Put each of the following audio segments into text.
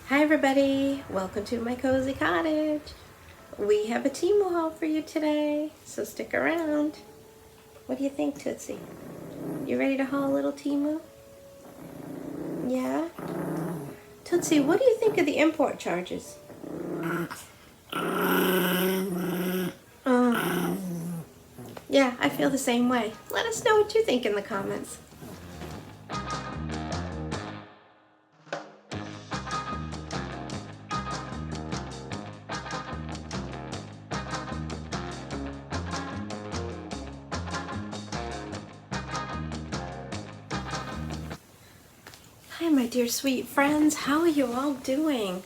Hi everybody, welcome to my cozy cottage. We have a Temu haul for you today, so stick around. What do you think, Tootsie? You ready to haul a little Temu? Yeah? Tootsie, what do you think of the import charges? Yeah, I feel the same way. Let us know what you think in the comments. Hi my dear sweet friends, how are you all doing?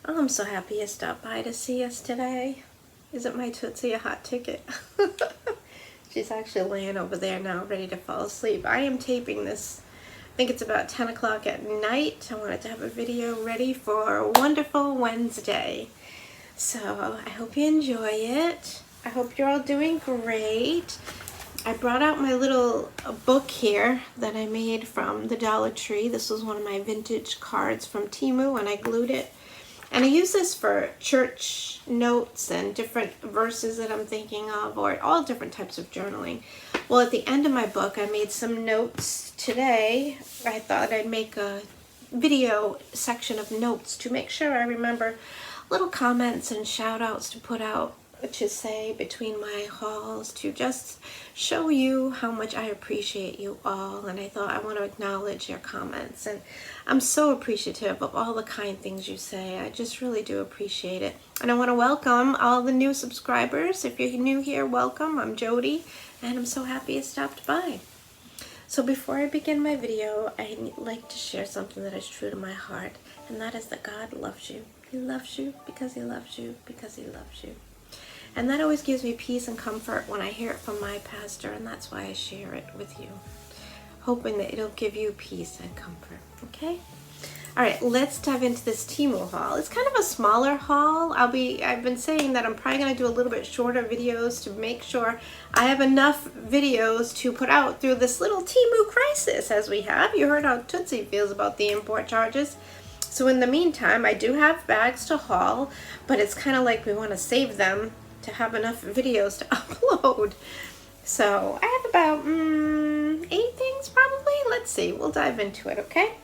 Oh, I'm so happy you stopped by to see us today. Isn't my Tootsie a hot ticket? She's actually laying over there now, ready to fall asleep. I am taping this, I think it's about 10 o'clock at night. I wanted to have a video ready for a wonderful Wednesday. So I hope you enjoy it. I hope you're all doing great. I brought out my little book here that I made from the Dollar Tree. This was one of my vintage cards from Temu, and I glued it. And I use this for church notes and different verses that I'm thinking of, or all different types of journaling. Well, at the end of my book, I made some notes today. I thought I'd make a video section of notes to make sure I remember little comments and shout outs to put out, to say between my hauls, to just show you how much I appreciate you all. And I thought I want to acknowledge your comments, and I'm so appreciative of all the kind things you say. I just really do appreciate it. And I want to welcome all the new subscribers. If you're new here, welcome. I'm Jody, and I'm so happy you stopped by. So before I begin my video, I'd like to share something that is true to my heart, and that is that God loves you. He loves you because He loves you because He loves you. And that always gives me peace and comfort when I hear it from my pastor, and that's why I share it with you, hoping that it'll give you peace and comfort, okay? All right, let's dive into this Temu haul. It's kind of a smaller haul. I've been saying that I'm probably gonna do a little bit shorter videos to make sure I have enough videos to put out through this little Temu crisis as we have. You heard how Tootsie feels about the import charges. So in the meantime, I do have bags to haul, but it's kind of like we want to save them to have enough videos to upload. So I have about 8 things probably. Let's see, we'll dive into it, okay?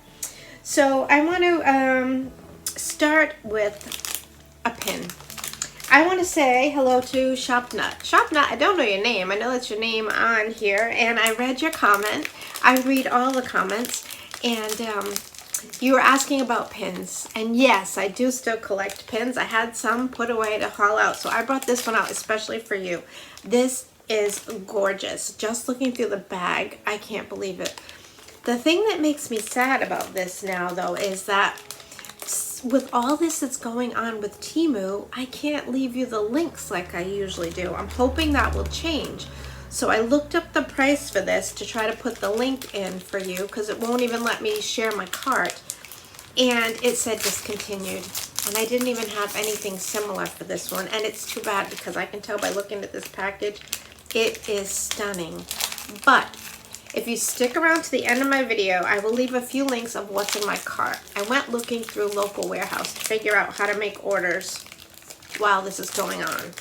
So I want to start with a pin. I want to say hello to Shopnut. Shopnut, I don't know your name. I know that's your name on here, and I read your comment. I read all the comments, and you were asking about pins, and yes, I do still collect pins. I had some put away to haul out, so I brought this one out especially for you. This is gorgeous. Just looking through the bag, I can't believe it. The thing that makes me sad about this now, though, is that with all this that's going on with Temu, I can't leave you the links like I usually do. I'm hoping that will change. So I looked up the price for this to try to put the link in for you, because it won't even let me share my cart. And it said discontinued. And I didn't even have anything similar for this one. And it's too bad, because I can tell by looking at this package, it is stunning. But if you stick around to the end of my video, I will leave a few links of what's in my cart. I went looking through local warehouse to figure out how to make orders while this is going on.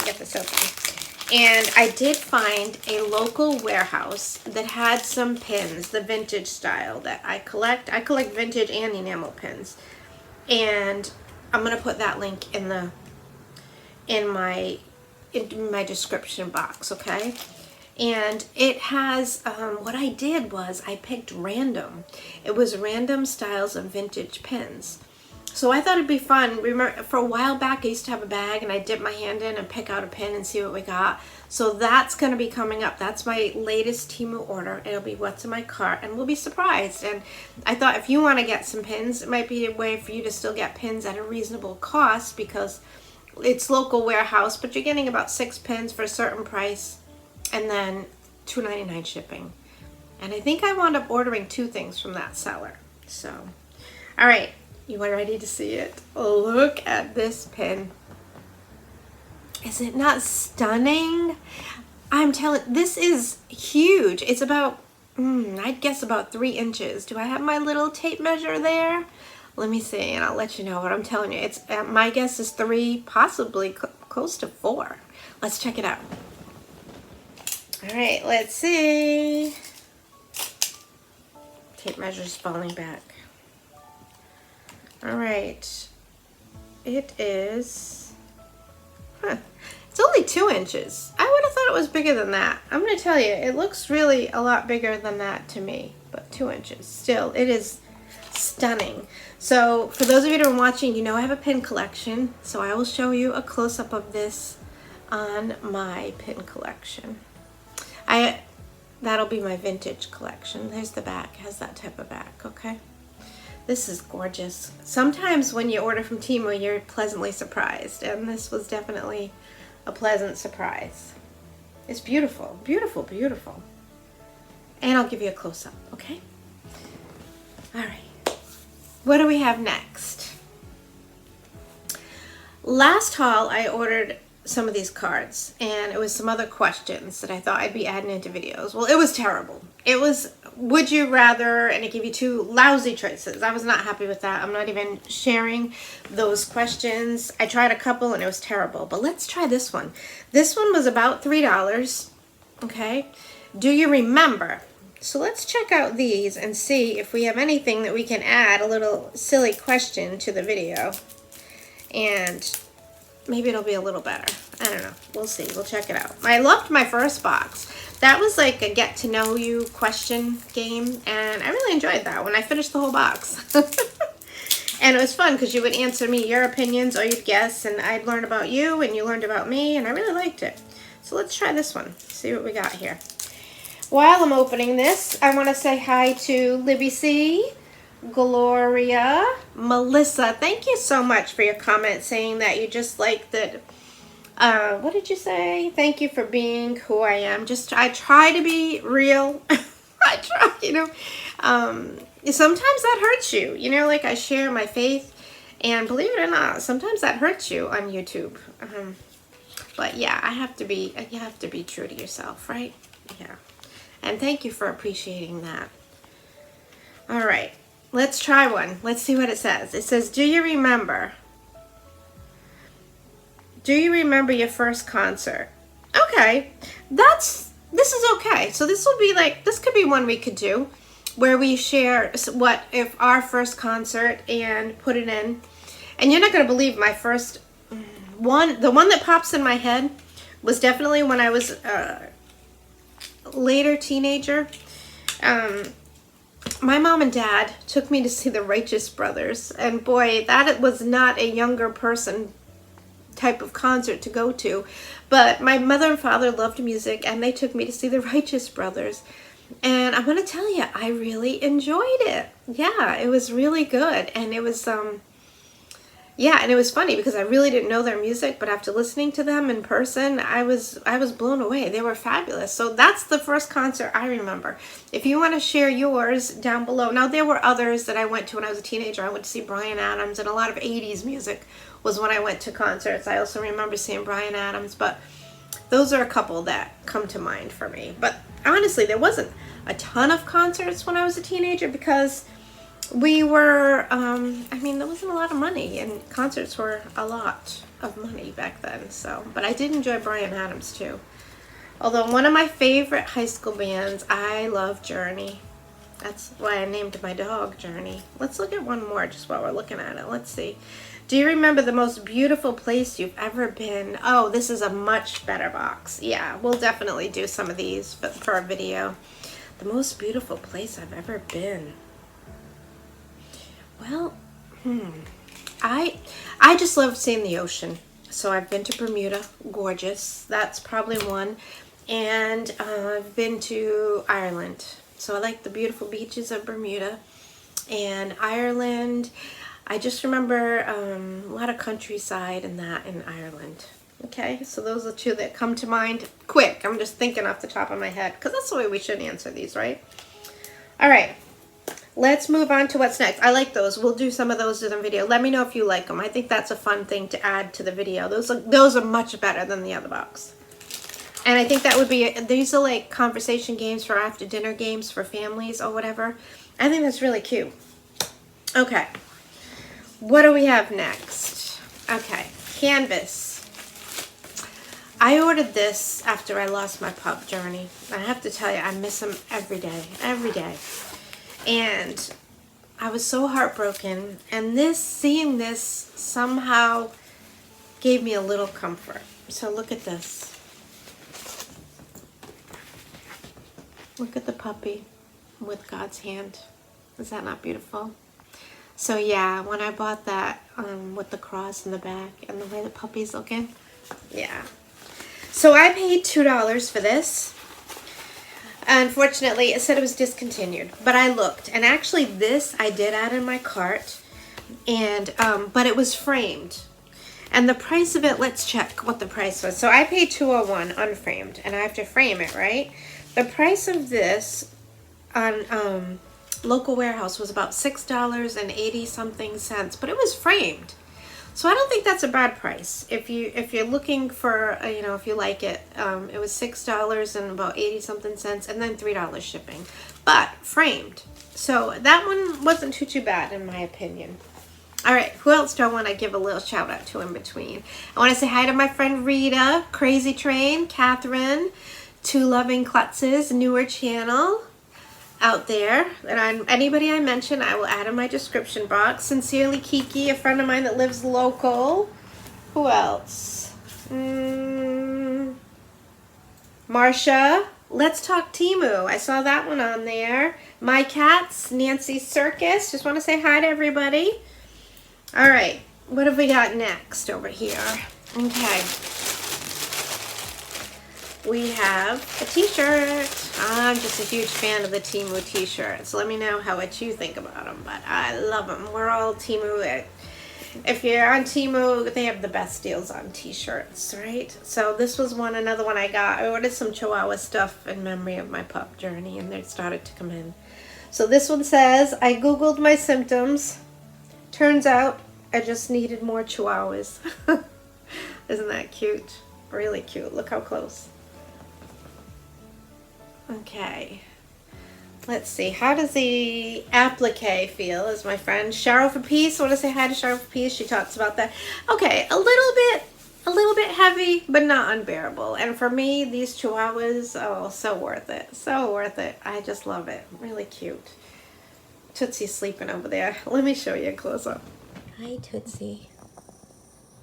Get this open. And I did find a local warehouse that had some pins, the vintage style that I collect. I collect vintage and enamel pins, and I'm gonna put that link in my description box, okay? And it has what I did was I picked random. It was random styles of vintage pins. So I thought it'd be fun. Remember, for a while back, I used to have a bag and I dip my hand in and pick out a pin and see what we got. So that's going to be coming up. That's my latest Temu order. It'll be what's in my cart, and we'll be surprised. And I thought if you want to get some pins, it might be a way for you to still get pins at a reasonable cost, because it's local warehouse, but you're getting about 6 pins for a certain price, and then $2.99 shipping. And I think I wound up ordering 2 things from that seller. So, all right. You are ready to see it? Look at this pin. Is it not stunning? I'm telling, this is huge. It's about I'd guess about 3 inches. Do I have my little tape measure there? Let me see, and I'll let you know what I'm telling you. It's my guess is 3, possibly close to 4. Let's check it out. All right, let's see. Tape measure's falling back. All right, it is, it's only 2 inches. I would have thought it was bigger than that. I'm gonna tell you, it looks really a lot bigger than that to me, but 2 inches. Still, it is stunning. So for those of you that are watching, you know I have a pin collection, so I will show you a close-up of this on my pin collection. That'll be my vintage collection. There's the back, it has that type of back, okay? This is gorgeous. Sometimes when you order from Temu, you're pleasantly surprised, and this was definitely a pleasant surprise. It's beautiful, beautiful, beautiful. And I'll give you a close-up, okay? All right. What do we have next? Last haul, I ordered some of these cards, and it was some other questions that I thought I'd be adding into videos. Well, it was terrible. It was, would you rather, and it gave you 2 lousy choices. I was not happy with that. I'm not even sharing those questions. I tried a couple, and it was terrible. But let's try this one. This one was about $3, okay? Do you remember? So let's check out these and see if we have anything that we can add a little silly question to the video. And maybe it'll be a little better. I don't know. We'll see. We'll check it out. I loved my first box. That was like a get to know you question game, and I really enjoyed that when I finished the whole box. And it was fun because you would answer me your opinions or you'd guess, and I'd learn about you and you learned about me, and I really liked it. So let's try this one. See what we got here. While I'm opening this, I want to say hi to Libby C, Gloria, Melissa. Thank you so much for your comment saying that you just like that. What did you say? Thank you for being who I am. I try to be real. I try, you know. Sometimes that hurts you. You know, like I share my faith, and believe it or not, sometimes that hurts you on YouTube. But yeah, you have to be true to yourself, right? Yeah. And thank you for appreciating that. All right. Let's try one. Let's see what it says. It says, do you remember your first concert? Okay. This is okay. So this could be one we could do where we share what if our first concert and put it in. And you're not going to believe my first one. The one that pops in my head was definitely when I was a later teenager. My mom and dad took me to see the Righteous Brothers, and boy, that was not a younger person type of concert to go to, but my mother and father loved music, and they took me to see the Righteous Brothers, and I'm gonna tell you, I really enjoyed it. Yeah, it was really good, and it was yeah, and it was funny because I really didn't know their music, but after listening to them in person, I was blown away. They were fabulous. So that's the first concert I remember. If you want to share yours down below. Now, there were others that I went to when I was a teenager. I went to see Bryan Adams, and a lot of 80s music was when I went to concerts. I also remember seeing Bryan Adams, but those are a couple that come to mind for me. But honestly, there wasn't a ton of concerts when I was a teenager because we were, I mean, there wasn't a lot of money, and concerts were a lot of money back then, so. But I did enjoy Bryan Adams, too. Although one of my favorite high school bands, I love Journey. That's why I named my dog Journey. Let's look at one more just while we're looking at it. Let's see. Do you remember the most beautiful place you've ever been? Oh, this is a much better box. Yeah, we'll definitely do some of these for a video. The most beautiful place I've ever been. Well, I just love seeing the ocean. So I've been to Bermuda, gorgeous. That's probably one. And I've been to Ireland. So I like the beautiful beaches of Bermuda. And Ireland, I just remember a lot of countryside and that in Ireland. Okay, so those are 2 that come to mind quick. I'm just thinking off the top of my head because that's the way we should answer these, right? All right. Let's move on to what's next. I like those. We'll do some of those in the video. Let me know if you like them. I think that's a fun thing to add to the video. Those are much better than the other box. And I think that would be, these are like conversation games for after dinner games for families or whatever. I think that's really cute. Okay. What do we have next? Okay. Canvas. I ordered this after I lost my pup, Journey. I have to tell you, I miss him every day. Every day. And I was so heartbroken. And seeing this somehow gave me a little comfort. So look at this. Look at the puppy with God's hand. Is that not beautiful? So yeah, when I bought that with the cross in the back and the way the puppy's looking, yeah. So I paid $2 for this. Unfortunately, it said it was discontinued, but I looked, and actually this I did add in my cart, and but it was framed. And the price of it, let's check what the price was. So I paid $201 unframed, and I have to frame it, right? The price of this on local warehouse was about $6.80 something, but it was framed. So I don't think that's a bad price. If you're looking for, you know, if you like it, it was $6 and about 80 something cents, and then $3 shipping, but framed. So that one wasn't too bad in my opinion. All right, who else do I want to give a little shout out to in between? I want to say hi to my friend Rita, Crazy Train, Catherine, Two Loving Klutzes, newer channel out there. And anybody I mention, I will add in my description box. Sincerely Kiki, a friend of mine that lives local. Who else? Marsha, Let's Talk Temu. I saw that one on there. My Cats, Nancy Circus. Just want to say hi to everybody. All right, what have we got next over here? Okay. We have a t-shirt. I'm just a huge fan of the Temu t-shirts. Let me know what you think about them, but I love them. We're all Temu. If you're on Temu, they have the best deals on t-shirts, right? So this was another one I got. I ordered some Chihuahua stuff in memory of my pup Journey, and they started to come in. So this one says, I Googled my symptoms. Turns out I just needed more Chihuahuas. Isn't that cute? Really cute. Look how close. Okay, let's see. How does the applique feel? Is my friend Cheryl for Peace. I want to say hi to Cheryl for Peace. She talks about that. Okay, a little bit heavy, but not unbearable. And for me, these Chihuahuas, oh, so worth it. So worth it. I just love it. Really cute. Tootsie's sleeping over there. Let me show you a close up. Hi, Tootsie.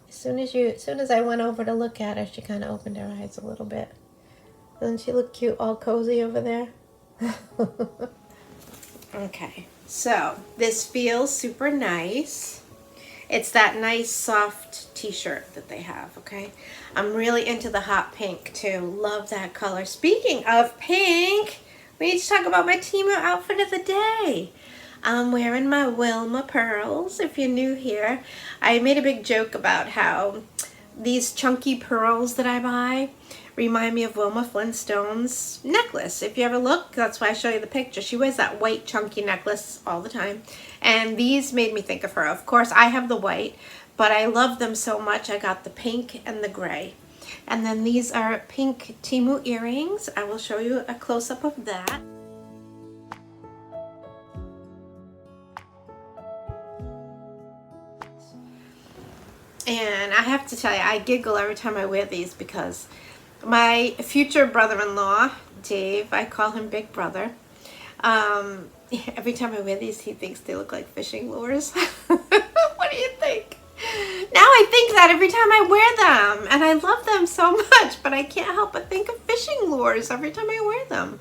As soon as I went over to look at her, she kind of opened her eyes a little bit. Doesn't she look cute, all cozy over there? Okay, so this feels super nice. It's that nice soft t-shirt that they have, okay? I'm really into the hot pink too. Love that color. Speaking of pink, we need to talk about my Temu outfit of the day. I'm wearing my Wilma pearls. If you're new here, I made a big joke about how these chunky pearls that I buy remind me of Wilma Flintstone's necklace. If you ever look, that's why I show you the picture. She wears that white chunky necklace all the time. And these made me think of her. Of course, I have the white, but I love them so much. I got the pink and the gray. And then these are pink Temu earrings. I will show you a close-up of that. And I have to tell you, I giggle every time I wear these because my future brother-in-law, Dave, I call him Big Brother. Every time I wear these, he thinks they look like fishing lures. What do you think? Now I think that every time I wear them, and I love them so much, but I can't help but think of fishing lures every time I wear them.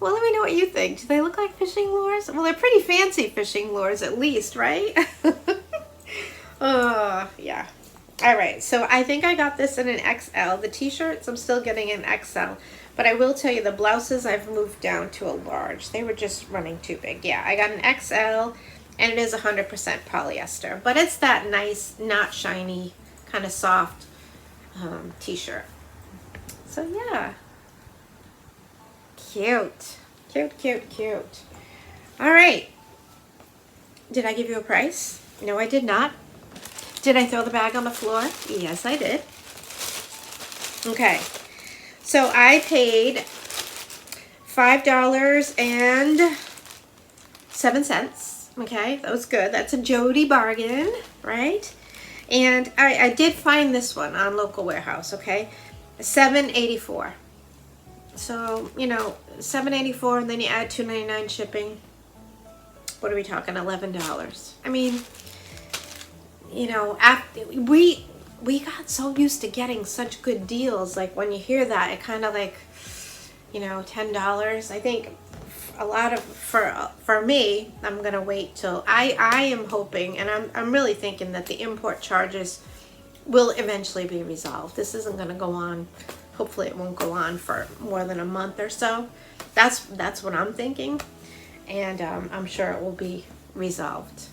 Well, let me know what you think. Do they look like fishing lures? Well, they're pretty fancy fishing lures at least, right? Yeah. All right, so I think I got this in an XL. The t-shirts, I'm still getting an XL. But I will tell you, the blouses, I've moved down to a large. They were just running too big. Yeah, I got an XL, and it is 100% polyester. But it's that nice, not shiny, kind of soft t-shirt. So, yeah. Cute. Cute, cute, cute. All right. Did I give you a price? No, I did not. Did I throw the bag on the floor? Yes, I did. Okay. So I paid $5.07. Okay, that was good. That's a Jody bargain, right? And I did find this one on Local Warehouse, okay? $7.84. So, you know, $7.84, and then you add $2.99 shipping. What are we talking? $11. I mean, you know, after we got so used to getting such good deals. Like when you hear that, it kind of like, you know, $10. I think a lot of for me, I'm gonna wait till I am hoping, and I'm really thinking that the import charges will eventually be resolved. This isn't gonna go on. Hopefully, it won't go on for more than a month or so. That's what I'm thinking, and I'm sure it will be resolved.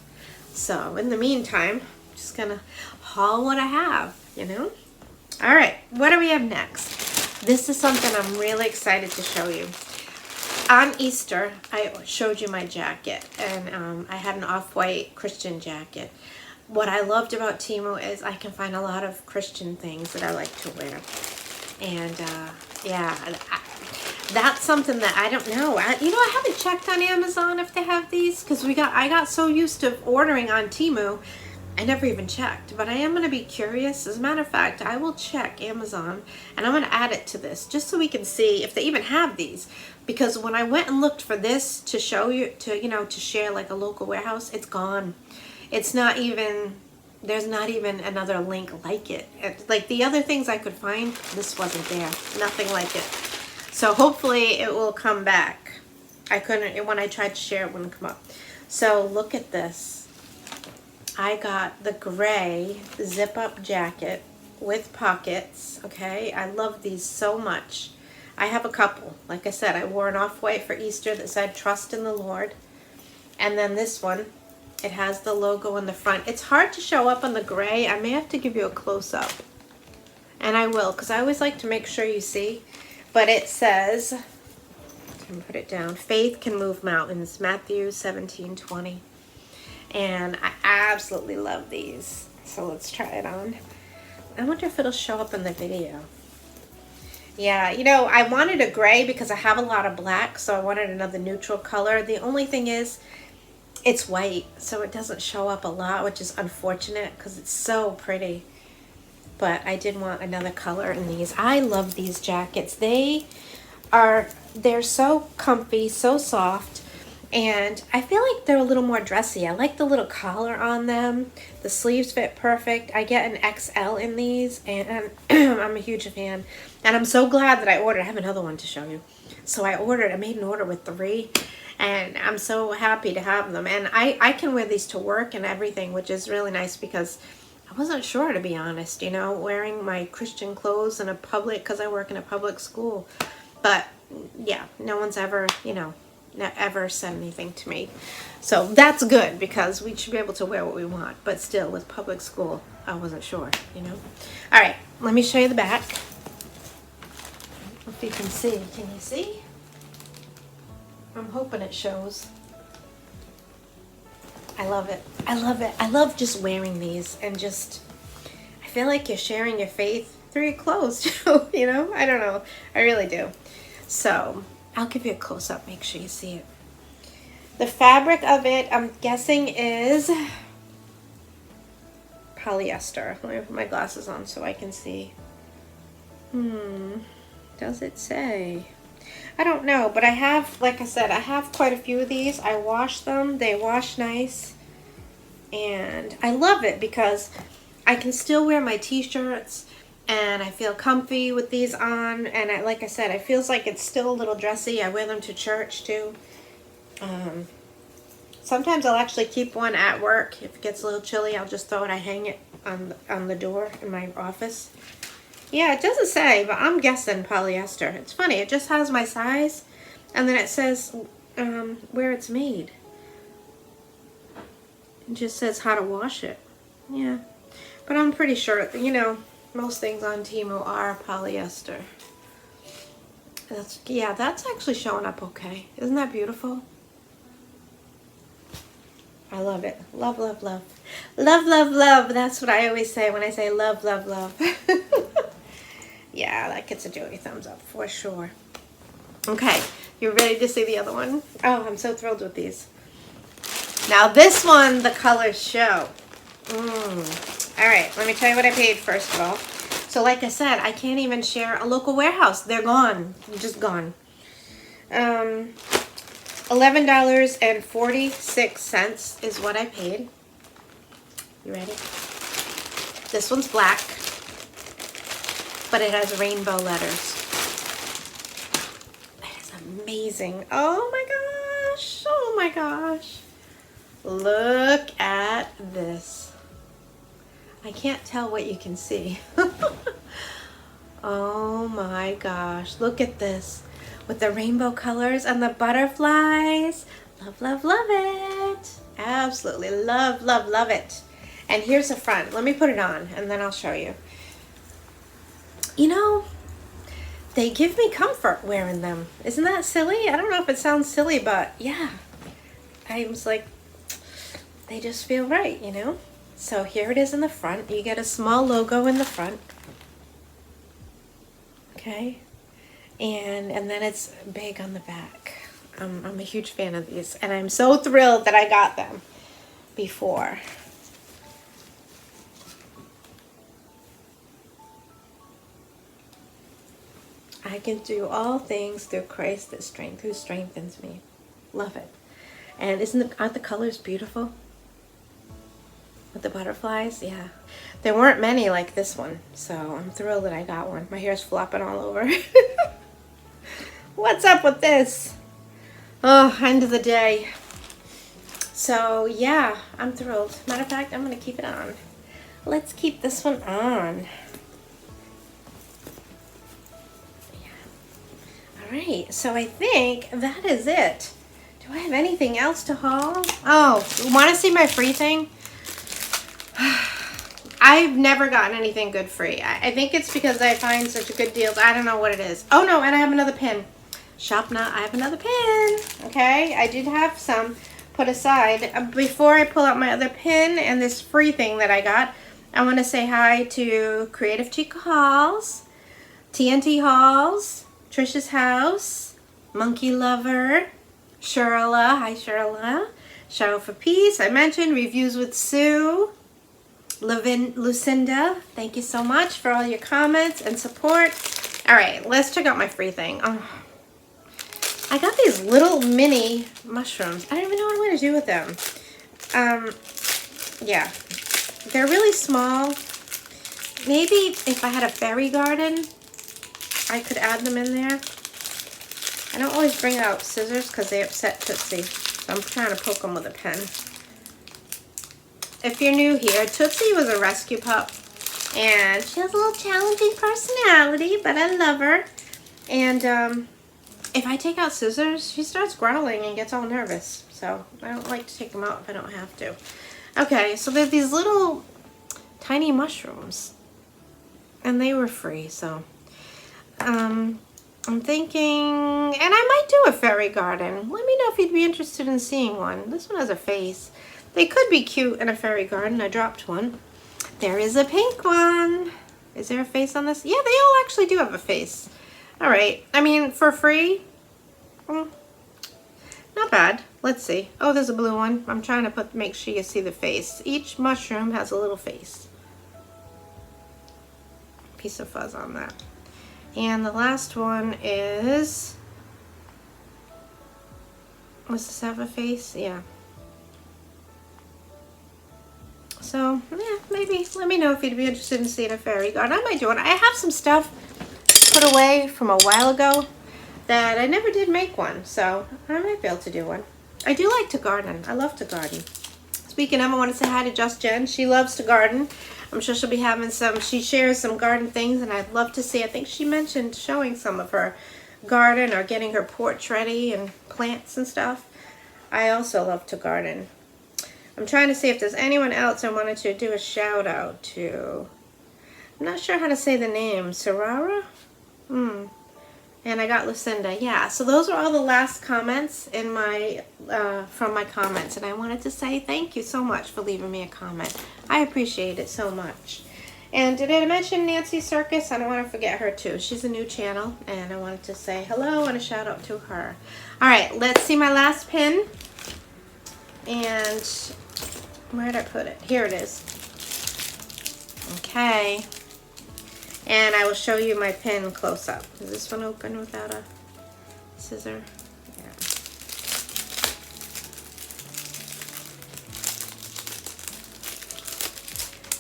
So in the meantime, I'm just gonna haul what I have, you know. All right, what do we have next? This is something I'm really excited to show you. On Easter, I showed you my jacket, and I had an off-white Christian jacket. What I loved about Temu is I can find a lot of Christian things that I like to wear. And yeah, that's something that I don't know. You know, I haven't checked on Amazon if they have these, because I got so used to ordering on Temu, I never even checked. But I am going to be curious. As a matter of fact, I will check Amazon, and I'm going to add it to this just so we can see if they even have these. Because when I went and looked for this to show you, to share like a Local Warehouse, it's gone. It's not even, there's not even another link like it. Like the other things I could find, this wasn't there. Nothing like it. So hopefully it will come back. I couldn't, when I tried to share, it wouldn't come up. So look at this. I got the gray zip-up jacket with pockets, okay? I love these so much. I have a couple. Like I said, I wore an off-white for Easter that said, "Trust in the Lord." And then this one, it has the logo in the front. It's hard to show up on the gray. I may have to give you a close-up. And I will, because I always like to make sure you see. But it says, I'm going to put it down, "Faith can move mountains," Matthew 17:20. And I absolutely love these. So let's try it on. I wonder if it'll show up in the video. Yeah, you know, I wanted a gray because I have a lot of black, so I wanted another neutral color. The only thing is, it's white, so it doesn't show up a lot, which is unfortunate because it's so pretty. But I did want another color in these. I love these jackets. They're so comfy, so soft, and I feel like they're a little more dressy. I like the little collar on them. The sleeves fit perfect. I get an XL in these, and I'm a huge fan. And I'm so glad that I ordered. I have another one to show you. So I made an order with 3, and I'm so happy to have them. And I can wear these to work and everything, which is really nice because I wasn't sure, to be honest, you know, wearing my Christian clothes in a public, because I work in a public school. But yeah, no one's ever, you know, ever said anything to me. So that's good, because we should be able to wear what we want. But still, with public school, I wasn't sure, you know. All right, let me show you the back. If you can see. Can you see? I'm hoping it shows. I love it. I love it. I love just wearing these, and just, I feel like you're sharing your faith through your clothes, you know? I don't know. I really do. So I'll give you a close-up. Make sure you see it. The fabric of it, I'm guessing, is polyester. Let me put my glasses on so I can see. Does it say? I don't know, but I have, like I said, I have quite a few of these. I wash them. They wash nice. And I love it because I can still wear my t-shirts, and I feel comfy with these on. And like I said, it feels like it's still a little dressy. I wear them to church too. Sometimes I'll actually keep one at work. If it gets a little chilly, I'll just throw it. I hang it on the door in my office. Yeah, it doesn't say, but I'm guessing polyester. It's funny, it just has my size, and then it says where it's made. It just says how to wash it. Yeah, but I'm pretty sure, you know, most things on Temu are polyester. That's actually showing up okay. Isn't that beautiful? I love it. Love, love, love. Love, love, love. That's what I always say when I say love, love, love. Yeah, that gets a Joey thumbs up for sure. Okay, you ready to see the other one? Oh, I'm so thrilled with these. Now this one, the colors show. All right, let me tell you what I paid first of all. So like I said, I can't even share a local warehouse. They're gone. They're just gone. $11.46 is what I paid. You ready? This one's black, but it has rainbow letters. That is amazing. Oh my gosh. Oh my gosh. Look at this. I can't tell what you can see. Oh my gosh. Look at this. With the rainbow colors and the butterflies. Love, love, love it. Absolutely love, love, love it. And here's the front. Let me put it on and then I'll show you. You know, they give me comfort wearing them. Isn't that silly? I don't know if it sounds silly, but yeah. I was like, they just feel right, you know? So here it is in the front. You get a small logo in the front. Okay. And then it's big on the back. I'm a huge fan of these. And I'm so thrilled that I got them before. I can do all things through Christ who strengthens me. Love it. And aren't the colors beautiful? With the butterflies, yeah. There weren't many like this one, so I'm thrilled that I got one. My hair's flopping all over. What's up with this? Oh, end of the day. So yeah, I'm thrilled. Matter of fact, I'm gonna keep it on. Let's keep this one on. Alright, so I think that is it. Do I have anything else to haul? Oh, want to see my free thing? I've never gotten anything good free. I think it's because I find such good deals. I don't know what it is. Oh no, and I have another pin. Shop now, I have another pin. Okay, I did have some put aside. Before I pull out my other pin and this free thing that I got, I want to say hi to Creative Chica Halls, TNT Halls, Trisha's House, Monkey Lover, Sherla, hi Sherla, Show for Peace, I mentioned, Reviews with Sue, Lucinda, thank you so much for all your comments and support. Alright, let's check out my free thing. Oh, I got these little mini mushrooms. I don't even know what I'm going to do with them. Yeah, they're really small. Maybe if I had a fairy garden, I could add them in there. I don't always bring out scissors because they upset Tootsie. So I'm trying to poke them with a pen. If you're new here, Tootsie was a rescue pup. And she has a little challenging personality, but I love her. And if I take out scissors, she starts growling and gets all nervous. So I don't like to take them out if I don't have to. Okay, so they're these little tiny mushrooms. And they were free, so... I'm thinking, and I might do a fairy garden. Let me know if you'd be interested in seeing one. This one has a face. They could be cute in a fairy garden. I dropped one. There is a pink one. Is there a face on this? Yeah, they all actually do have a face. All right. I mean, for free, not bad. Let's see. Oh, there's a blue one. I'm trying to make sure you see the face. Each mushroom has a little face. Piece of fuzz on that. And the last one is, does this have a face? Yeah. So, yeah, maybe let me know if you'd be interested in seeing a fairy garden. I might do one. I have some stuff put away from a while ago that I never did make one, so I might be able to do one. I do like to garden. I love to garden. Speaking of, I want to say hi to Just Jen. She loves to garden. I'm sure she'll be having she shares some garden things, and I'd love to see, I think she mentioned showing some of her garden or getting her porch ready and plants and stuff. I also love to garden. I'm trying to see if there's anyone else I wanted to do a shout out to. I'm not sure how to say the name. Sarara? And I got Lucinda. Yeah, so those are all the last comments in my from my comments, and I wanted to say thank you so much for leaving me a comment. I appreciate it so much. And did I mention Nancy Circus? I don't want to forget her too. She's a new channel, and I wanted to say hello and a shout out to her. All right, let's see my last pin. And where did I put it? Here it is. Okay. And I will show you my pin close up. Is this one open without a scissor? Yeah.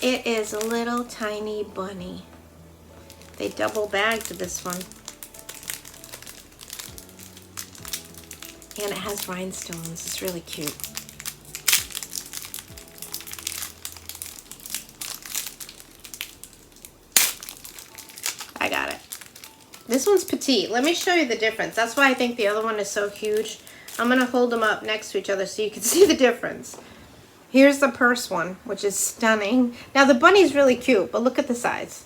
It is a little tiny bunny. They double bagged this one. And it has rhinestones. It's really cute. I got it. This one's petite. Let me show you the difference. That's why I think the other one is so huge. I'm going to hold them up next to each other so you can see the difference. Here's the purse one, which is stunning. Now the bunny's really cute, but look at the size.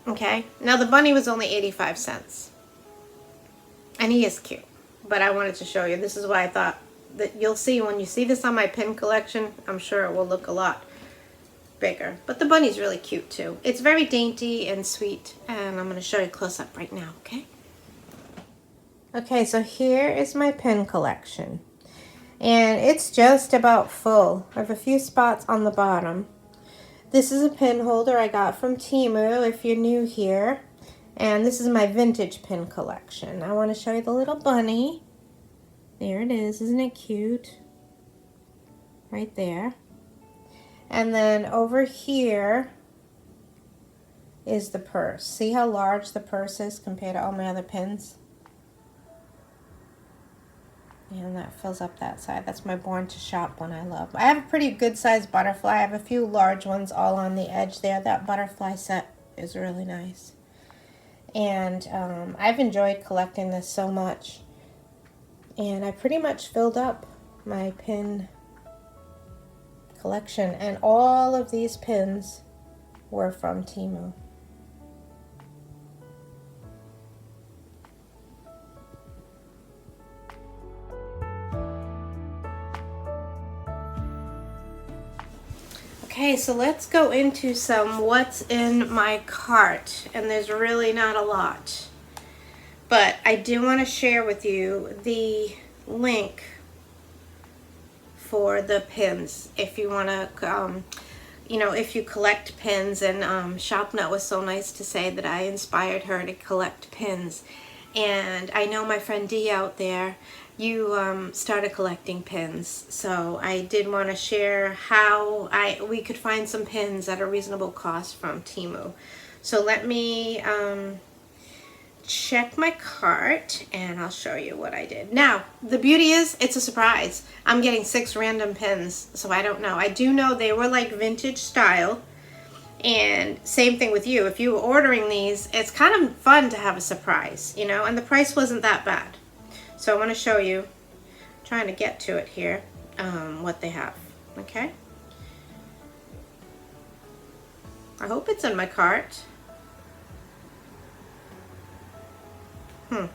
Okay, now the bunny was only 85 cents. And he is cute, but I wanted to show you. This is why I thought that you'll see when you see this on my pin collection, I'm sure it will look a lot bigger. But the bunny's really cute too. It's very dainty and sweet, and I'm going to show you close up right now, okay? Okay, so here is my pin collection. And it's just about full. I have a few spots on the bottom. This is a pin holder I got from Temu if you're new here. And this is my vintage pin collection. I want to show you the little bunny. There it is. Isn't it cute? Right there. And then over here is the purse. See how large the purse is compared to all my other pins? And that fills up that side. That's my Born to Shop one I love. I have a pretty good sized butterfly. I have a few large ones all on the edge there. That butterfly set is really nice. And I've enjoyed collecting this so much. And I pretty much filled up my pin collection. And all of these pins were from Temu. Okay, so let's go into some what's in my cart, and there's really not a lot, but I do want to share with you the link for the pins if you want to, you know, if you collect pins. And ShopNut was so nice to say that I inspired her to collect pins, and I know my friend Dee out there, you started collecting pins, so I did want to share how we could find some pins at a reasonable cost from Temu. So let me check my cart and I'll show you what I did. Now the beauty is it's a surprise. I'm getting 6 random pins, so I don't know. I do know they were like vintage style, and same thing with you. If you were ordering these, it's kind of fun to have a surprise, you know, and the price wasn't that bad. So I want to show you, trying to get to it here, what they have, okay? I hope it's in my cart. You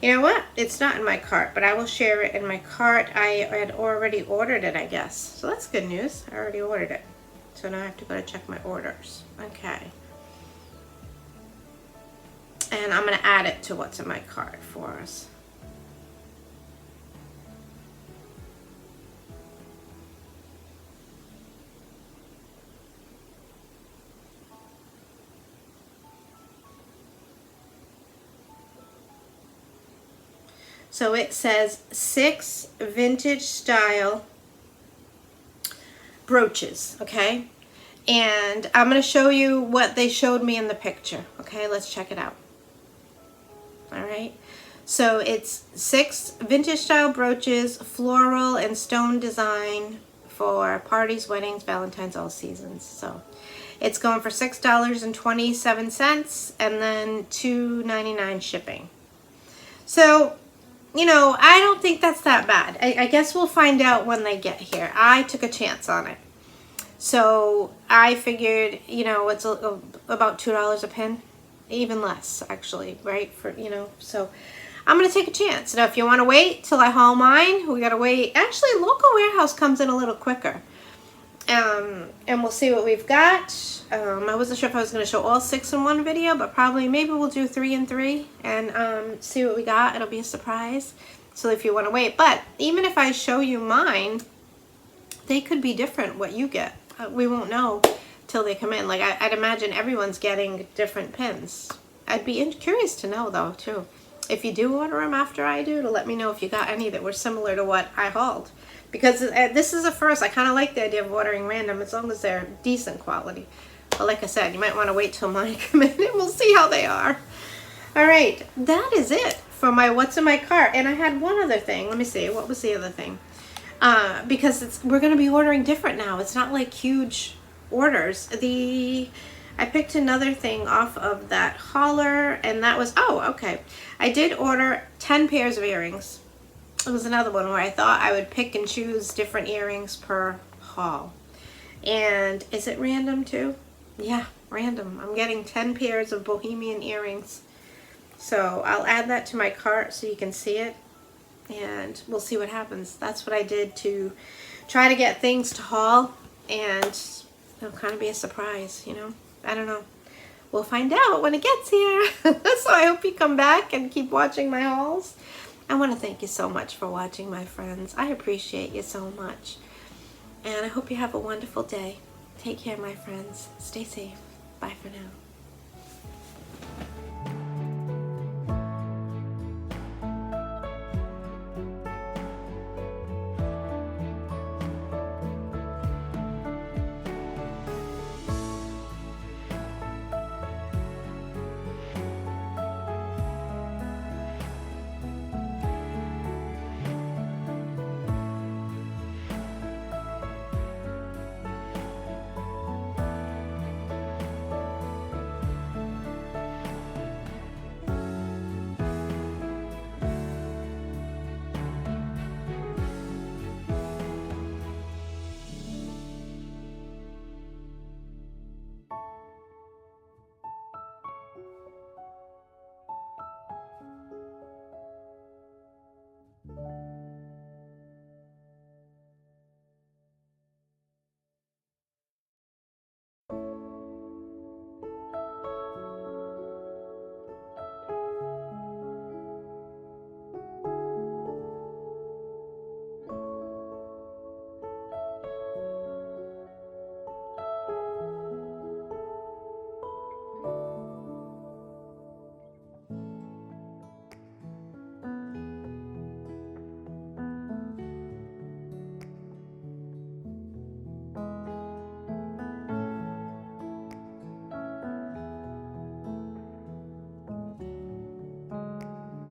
know what? It's not in my cart, but I will share it in my cart. I had already ordered it, I guess. So that's good news. I already ordered it. So now I have to go to check my orders. Okay. And I'm going to add it to what's in my cart for us. So it says 6 vintage style brooches, okay? And I'm going to show you what they showed me in the picture, okay? Let's check it out. All right. So it's 6 vintage style brooches, floral and stone design for parties, weddings, Valentine's, all seasons. So it's going for $6.27 and then $2.99 shipping. So, you know, I don't think that's that bad. I guess we'll find out when they get here. I took a chance on it. So I figured, you know, it's about $2 a pin. Even less, actually, right? For, you know, so I'm going to take a chance. Now, if you want to wait till I haul mine, we got to wait. Actually, local warehouse comes in a little quicker. And we'll see what we've got. I wasn't sure if I was going to show all 6 in one video, but probably maybe we'll do 3 and 3 and see what we got. It'll be a surprise. So if you want to wait, but even if I show you mine, they could be different what you get. We won't know till they come in. Like I'd imagine everyone's getting different pins. I'd be curious to know though too. If you do order them after I do, to let me know if you got any that were similar to what I hauled. Because this is a first. I kind of like the idea of ordering random as long as they're decent quality. But like I said, you might want to wait till mine come in and we'll see how they are. All right, that is it for my what's in my cart. And I had one other thing. Let me see. What was the other thing? Because we're going to be ordering different now. It's not like huge orders. I picked another thing off of that hauler, and that was, oh, okay. I did order 10 pairs of earrings. It was another one where I thought I would pick and choose different earrings per haul. And is it random too? Yeah, random. I'm getting 10 pairs of bohemian earrings. So I'll add that to my cart so you can see it. And we'll see what happens. That's what I did to try to get things to haul. And it'll kind of be a surprise, you know. I don't know. We'll find out when it gets here. So I hope you come back and keep watching my hauls. I want to thank you so much for watching, my friends. I appreciate you so much. And I hope you have a wonderful day. Take care, my friends. Stay safe. Bye for now.